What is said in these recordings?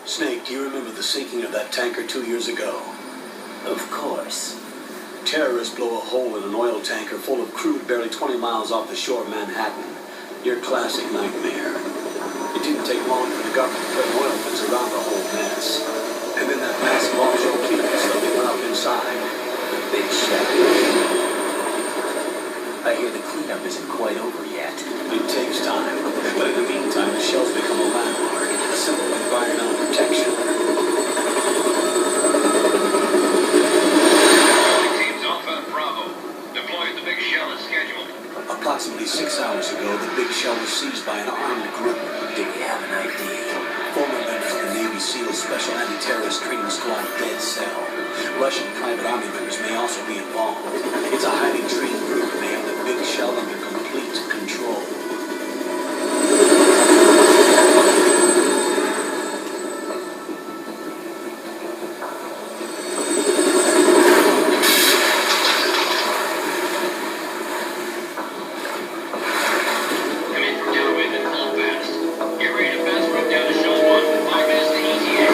Snake, do you remember the sinking of that tanker 2 years ago? Of course. Terrorists blow a hole in an oil tanker full of crude barely 20 miles off the shore of Manhattan. Your classic nightmare. It didn't take long for the government to put an oil fence around the whole mess. And then that massive offshore cleanup facility went up inside. The big shell. I hear the cleanup isn't quite over yet. It takes time, but in the meantime, the shell's become a landmark, a symbol of environmental protection. Teams Alpha and Bravo deployed the big shell as scheduled. Approximately 6 hours ago, the big shell was seized by an armed group. Do we have an idea? Former members of the Navy SEAL Special Anti-Terrorist Training Squad Dead Cell. Russian private army members may also be involved. It's a highly trained group and they have the big shell under complete control. Come in from downwind and hold fast. Get ready to fast run down to show 1. 5 minutes to ETA.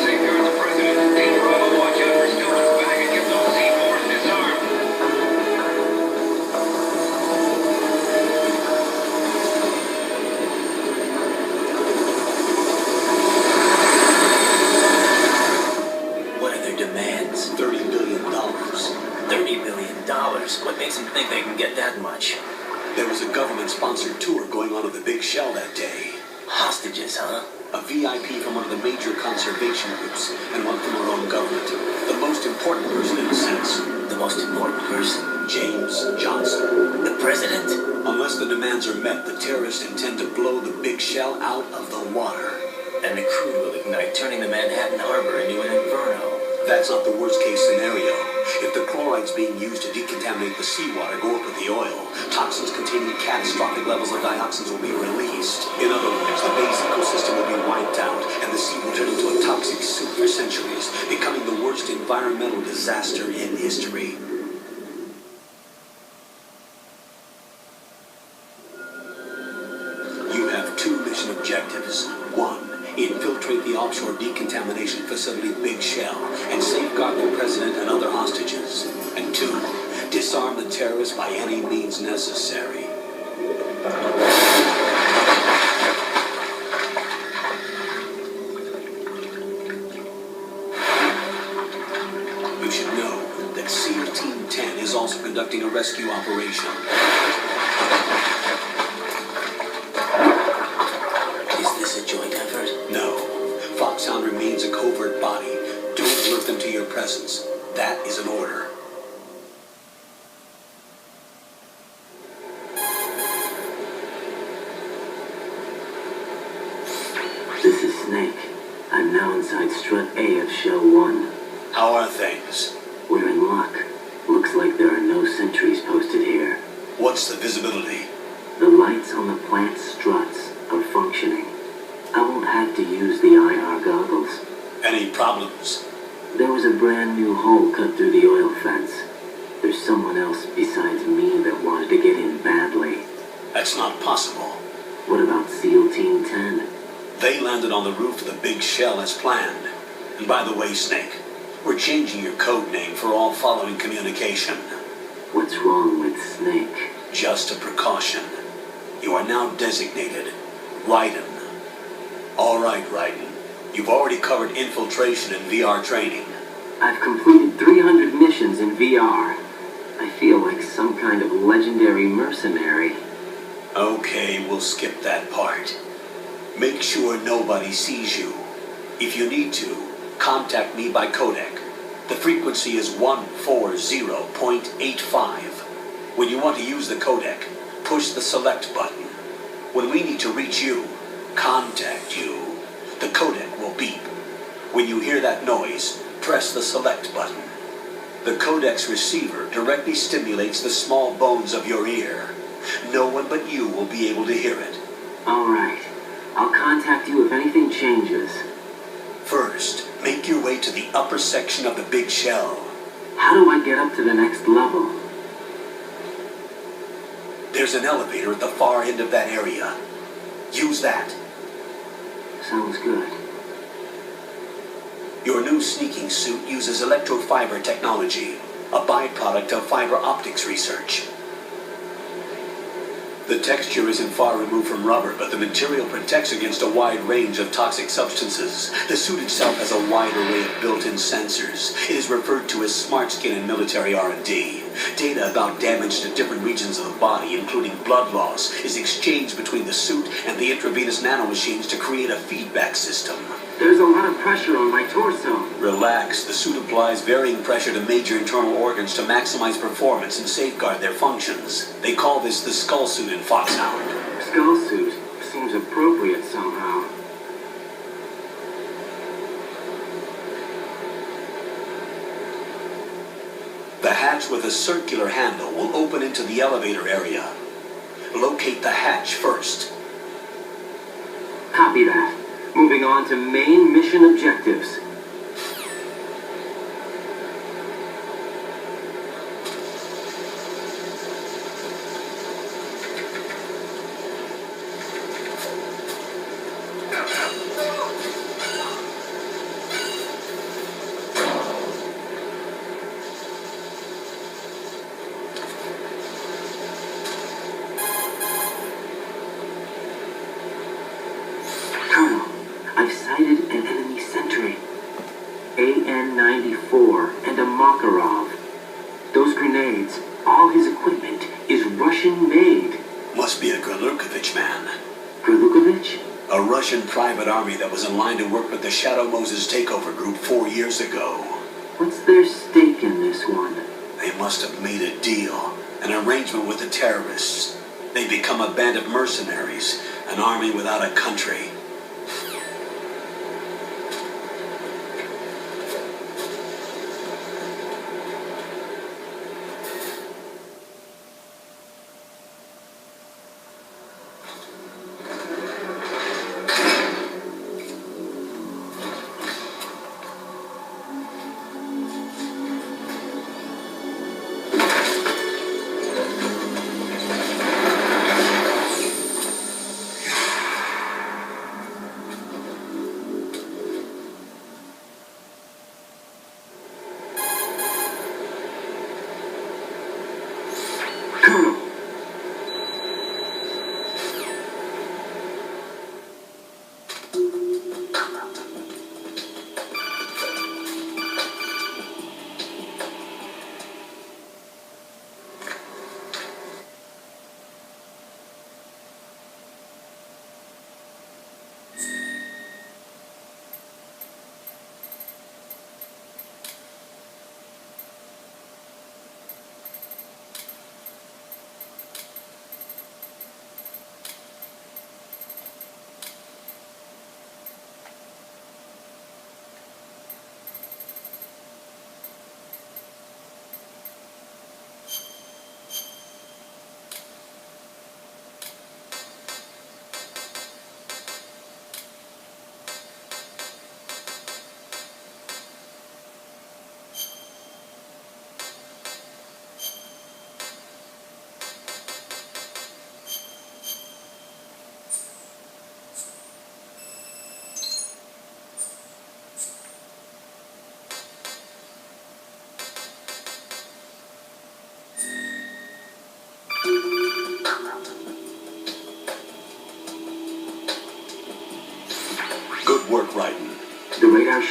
Safeguard the president. Team Bravo, watch out for Stillman's back and get those C4s disarmed. What are their demands? $30 billion. $30 billion? What makes them think they can get that much? There was a government-sponsored tour going on of the big shell that day. Hostages, huh? A VIP from one of the major conservation groups and one from our own government. The most important person in a sense. The most important person? James Johnson. The president? Unless the demands are met, the terrorists intend to blow the big shell out of the water. And the crude will ignite, turning the Manhattan Harbor into an inferno. That's not the worst-case scenario. If the chlorides being used to decontaminate the seawater go up with the oil, toxins containing catastrophic levels of dioxins will be released. In other words, the base ecosystem will be wiped out, and the sea will turn into a toxic soup for centuries, becoming the worst environmental disaster in history. You have 2 mission objectives. 1. Infiltrate the offshore decontamination facility Big Shell and safeguard the president and other hostages. And 2. Disarm the terrorists by any means necessary. You should know that SEAL Team 10 is also conducting a rescue operation. Is this a joint effort? No. Foxhound remains a covert body. Don't alert them to your presence. That is an order. This is Snake. I'm now inside Strut A of Shell 1. How are things? We're in luck. Looks like there are no sentries posted here. What's the visibility? The lights on the plant struts are functioning. I won't have to use the IR goggles. Any problems? There was a brand new hole cut through the oil fence. There's someone else besides me that wanted to get in badly. That's not possible. What about SEAL Team 10? They landed on the roof of the Big Shell as planned. And by the way, Snake, we're changing your code name for all following communication. What's wrong with Snake? Just a precaution. You are now designated RAIDEN. All right, RAIDEN. You've already covered infiltration and VR training. I've completed 300 missions in VR. I feel like some kind of legendary mercenary. Okay, we'll skip that part. Make sure nobody sees you. If you need to, contact me by codec. The frequency is 140.85. When you want to use the codec, push the select button. When we need to reach you, contact you, the codec will beep. When you hear that noise, press the select button. The codec's receiver directly stimulates the small bones of your ear. No one but you will be able to hear it. All right. I'll contact you if anything changes. First, make your way to the upper section of the Big Shell. How do I get up to the next level? There's an elevator at the far end of that area. Use that. Sounds good. Your new sneaking suit uses electrofiber technology, a byproduct of fiber optics research. The texture isn't far removed from rubber, but the material protects against a wide range of toxic substances. The suit itself has a wide array of built-in sensors. It is referred to as smart skin in military R&D. Data about damage to different regions of the body, including blood loss, is exchanged between the suit and the intravenous nanomachines to create a feedback system. There's a lot of pressure on my torso. Relax. The suit applies varying pressure to major internal organs to maximize performance and safeguard their functions. They call this the skull suit in Foxhound. Skull suit seems appropriate somehow. The hatch with a circular handle will open into the elevator area. Locate the hatch first. Copy that. Moving on to main mission objectives. Colonel, I've sighted an enemy sentry. AN-94 and a Makarov. Those grenades, all his equipment, is Russian-made. Must be a Grlukovich man. Grlukovich? A Russian private army that was in line to work with the Shadow Moses takeover group 4 years ago. What's their stake in this one? They must have made a deal, an arrangement with the terrorists. They become a band of mercenaries, an army without a country. Colonel! Good work, Raiden. The radar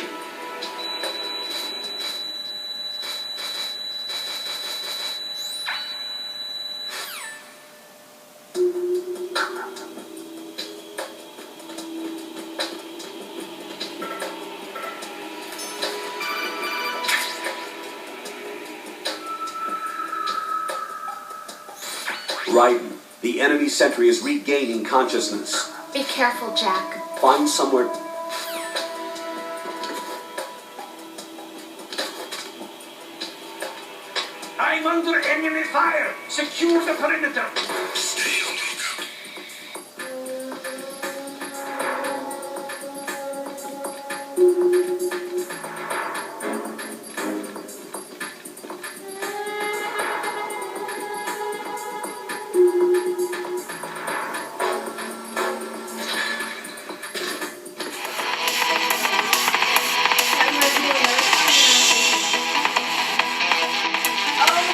Raiden, the enemy sentry is regaining consciousness. Be careful, Jack. Find somewhere... I'm under enemy fire! Secure the perimeter! Stay on